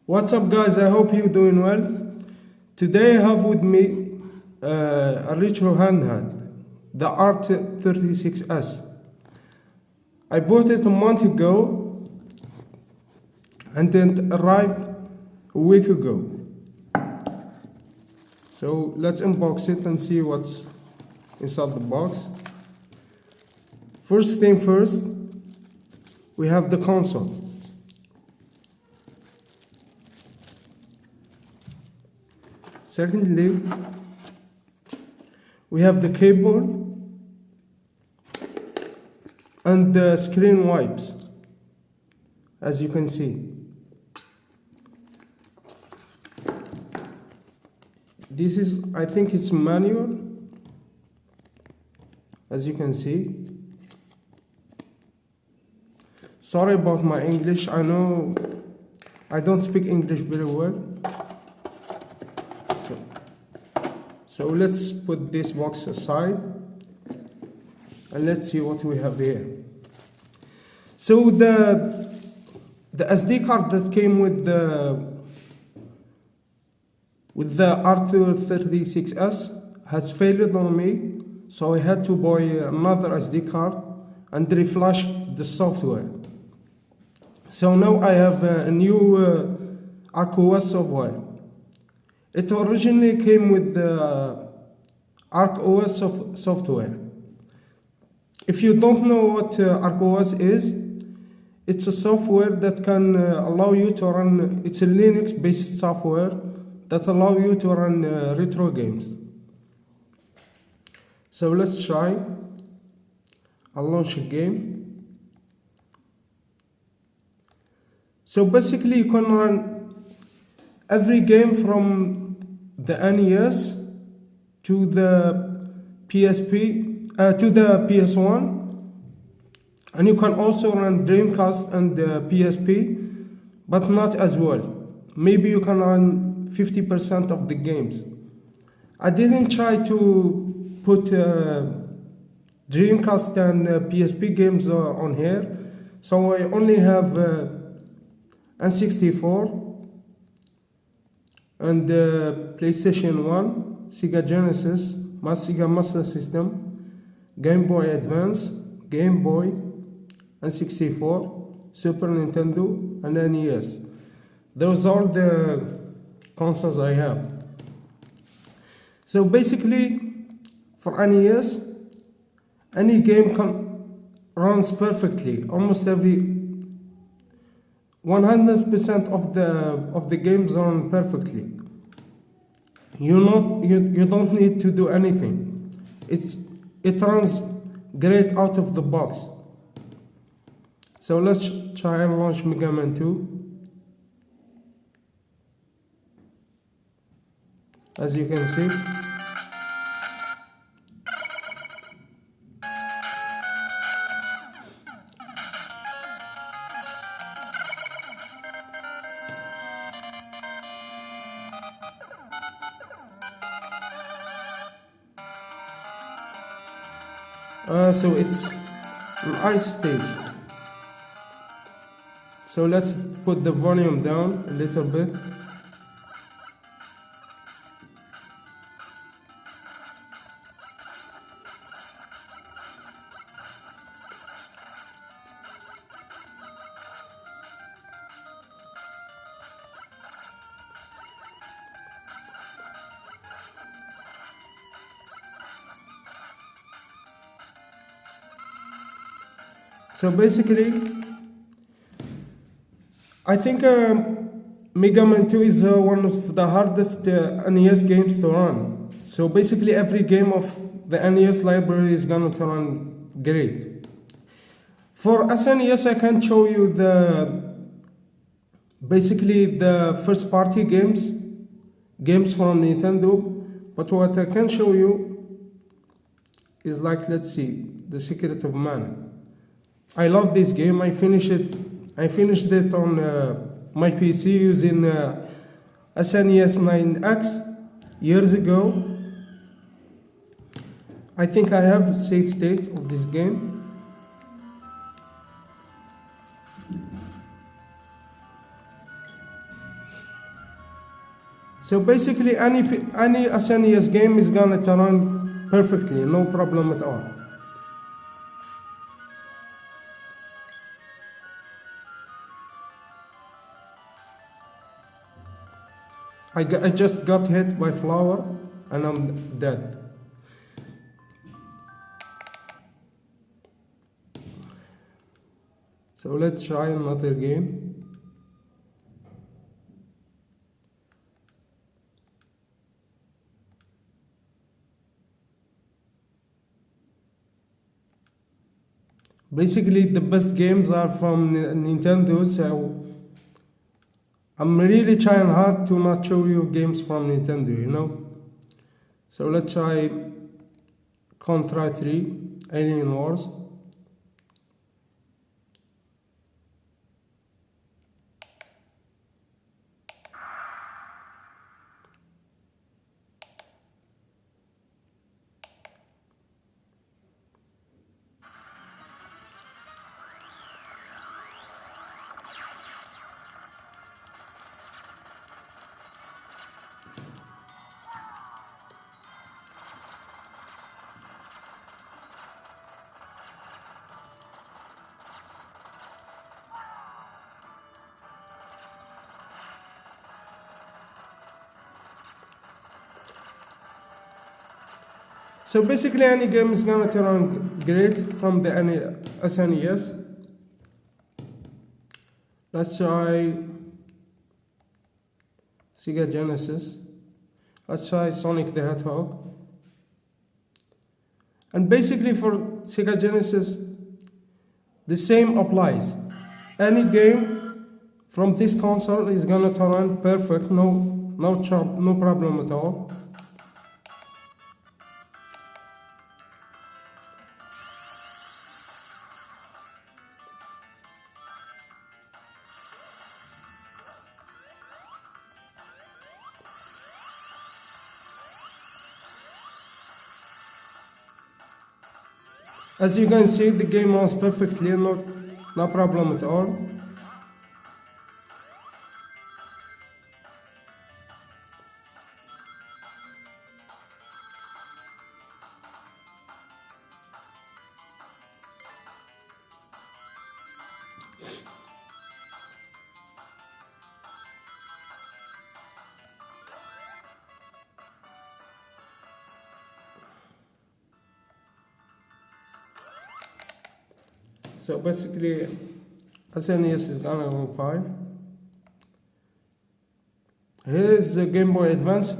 What's up, guys? I hope you're doing well. Today I have with me a retro handheld, the r36s. I bought it a month ago and it arrived a week ago. So let's unbox it and see what's inside the box. First thing first, we have the console. Secondly, we have the cable and the screen wipes, as you can see. This is, I think it's manual, as you can see. Sorry about my English, I know I don't speak English very well. So let's put this box aside and let's see what we have here. So the SD card that came with the r36s has failed on me, so I had to buy another SD card and reflash the software. So now I have a new ArcOS software. It originally came with the ArcOS software. If you don't know what ArcOS is, it's a software that can allow you to run, it's a Linux-based software that allow you to run retro games. So let's try. I'll launch a game. So basically you can run every game from the NES to the to the ps1, and you can also run Dreamcast and the PSP, but not as well. Maybe you can run 50% of the games. I didn't try to put Dreamcast and PSP games on here, so I only have N64 and PlayStation 1, Sega Genesis, Sega Master System, Game Boy Advance, Game Boy, N64, Super Nintendo, and NES. Those are the consoles I have. So basically, for NES, any game runs perfectly. Almost every 100% of the games run perfectly. You don't need to do anything. It runs great out of the box. So let's try and launch Mega Man 2. As you can see. So it's an ice stage. So let's put the volume down a little bit. So basically, I think Mega Man 2 is one of the hardest NES games to run. So basically every game of the NES library is gonna to run great. For SNES I can show you basically the first party games from Nintendo, but what I can show you is like, let's see, The Secret of Mana. I love this game. I finished it on my PC using SNES 9X years ago. I think I have a save state of this game. So basically any SNES game is gonna run perfectly, no problem at all. I just got hit by flower and I'm dead. So let's try another game. Basically the best games are from Nintendo, so I'm really trying hard to not show you games from Nintendo, you know. So let's try Contra 3, Alien Wars. So basically any game is gonna turn on great from the SNES. Let's try Sega Genesis. Let's try Sonic the Hedgehog. And basically for Sega Genesis, the same applies. Any game from this console is gonna turn on perfect, no problem at all. As you can see, the game runs perfectly, no problem at all. So basically, SNES is gonna run fine. Here is the Game Boy Advance,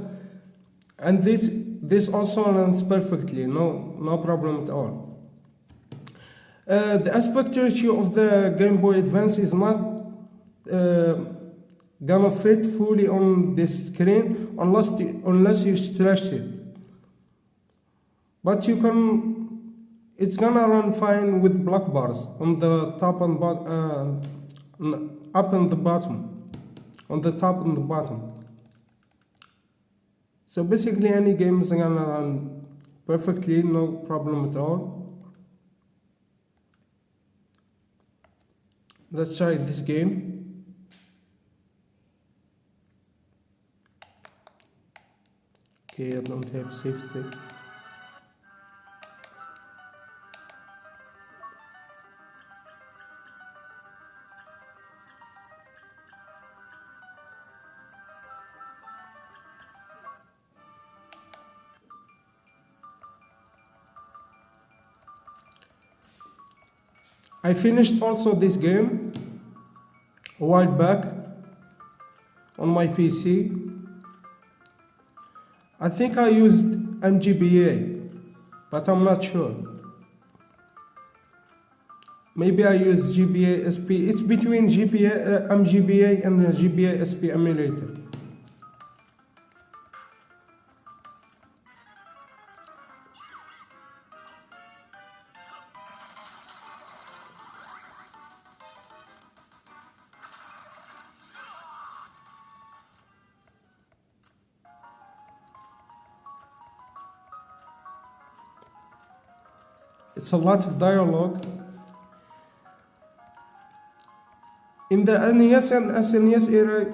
and this also runs perfectly, no problem at all. The aspect ratio of the Game Boy Advance is not gonna fit fully on this screen unless you stretch it. But it's gonna run fine with black bars on the top and up and the bottom, on the top and the bottom. So basically any game is gonna run perfectly, no problem at all. Let's try this game. Okay, I don't have safety. I finished also this game a while back on my PC. I think I used MGBA, but I'm not sure. Maybe I used GBA SP. It's between MGBA and the GBA SP emulator. It's a lot of dialogue. In the NES and SNES era,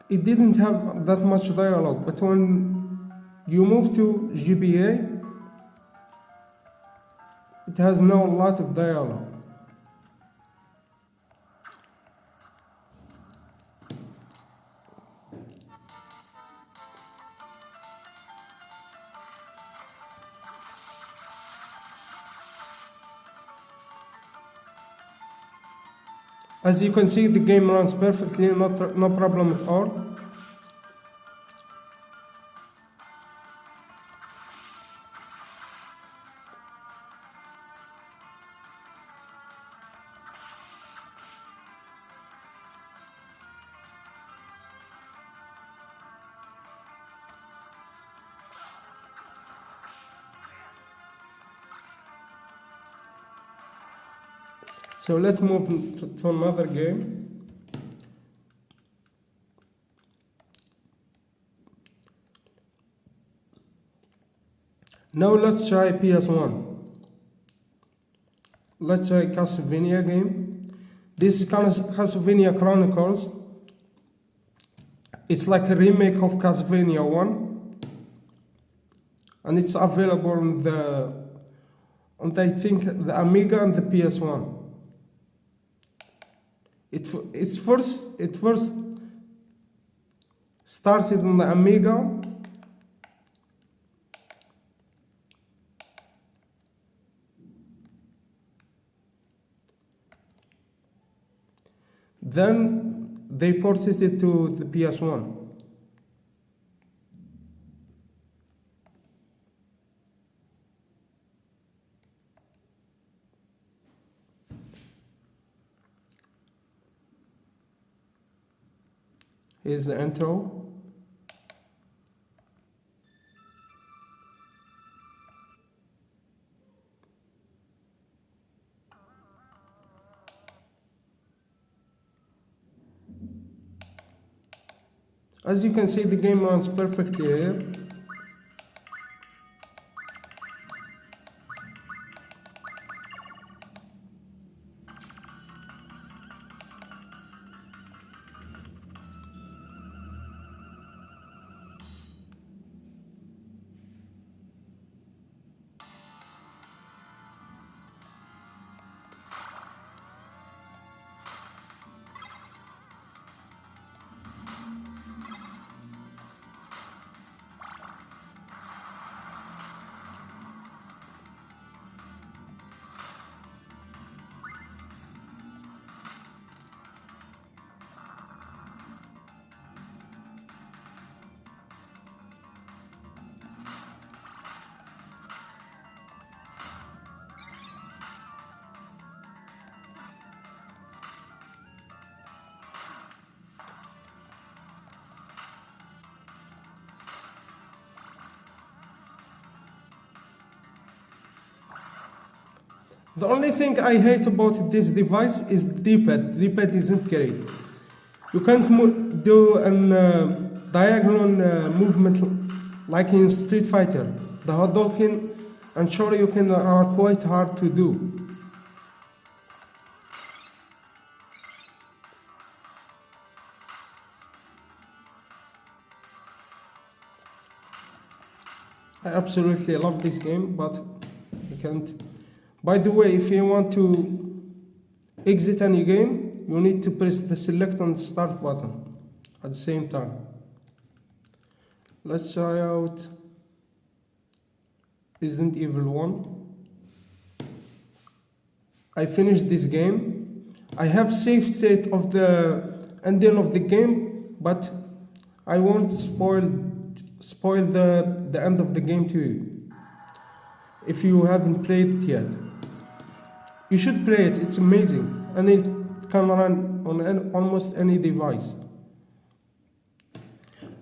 it didn't have that much dialogue, but when you move to GBA, it has now a lot of dialogue. As you can see, the game runs perfectly, no problem at all. So let's move to another game. Now let's try ps1. Let's try Castlevania game. This is Castlevania Chronicles. It's like a remake of Castlevania 1. And it's available on I think the Amiga and the PS1. It first started on the Amiga. Then they ported it to the PS1. Here's the intro. As you can see, the game runs perfectly here. The only thing I hate about this device is the D-pad. The D-pad isn't great. You can't do a diagonal movement like in Street Fighter. The Hadouken and Shoryuken are quite hard to do. I absolutely love this game, but I can't. By the way, if you want to exit any game, you need to press the select and start button at the same time. Let's try out Resident Evil 1. I finished this game. I have saved state of the ending of the game, but I won't spoil the end of the game to you if you haven't played it yet. You should play it, it's amazing, and it can run on almost any device.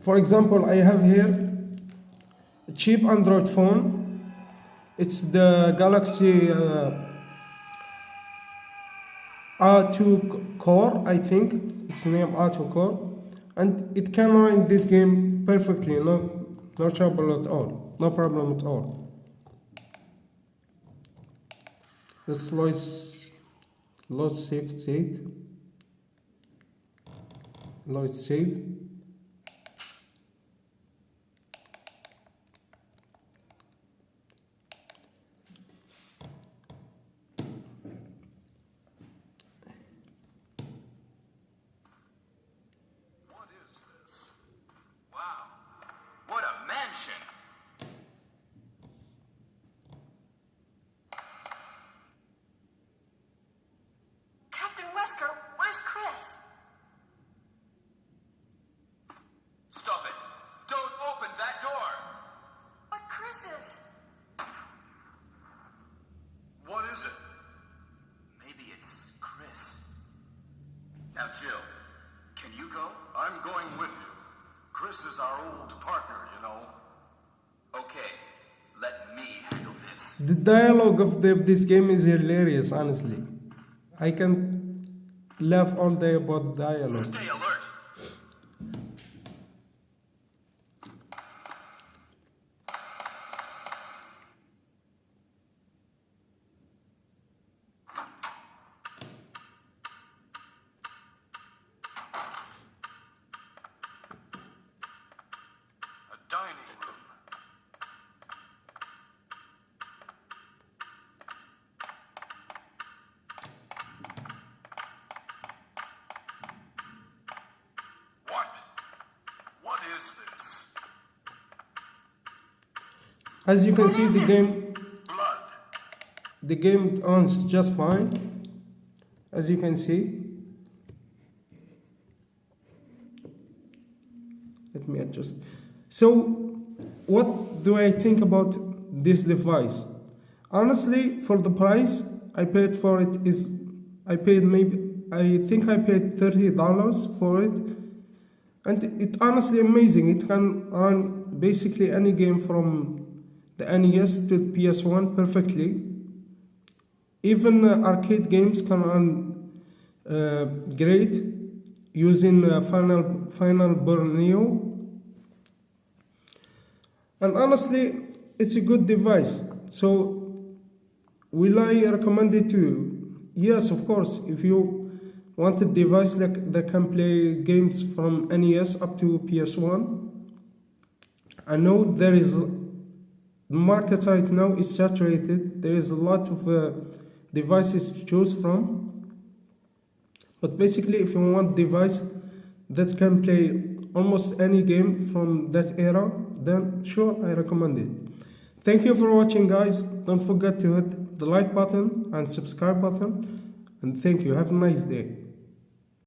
For example, I have here a cheap Android phone. It's the Galaxy A2 Core, I think. It's named A2 Core. And it can run this game perfectly, no trouble at all, no problem at all. Let's load save state. Load save. I'm going with you. Chris is our old partner, you know. Okay, let me handle this. The dialogue of this game is hilarious, honestly. I can laugh all day about dialogue. Stay alert. A dining room. What is this? As you can see, Blood. the game runs just fine. As you can see. Let me adjust. So, what do I think about this device? Honestly, for the price I paid for it I think I paid $30 for it, and it's honestly amazing. It can run basically any game from the NES to the PS1 perfectly. Even arcade games can run great using Final Borneo. And honestly, it's a good device. So, will I recommend it to you? Yes, of course. If you want a device that can play games from NES up to PS1, I know the market right now is saturated. There is a lot of devices to choose from. But basically, if you want a device that can play almost any game from that era, then sure, I recommend it. Thank you for watching, guys. Don't forget to hit the like button and subscribe button. And thank you. Have a nice day.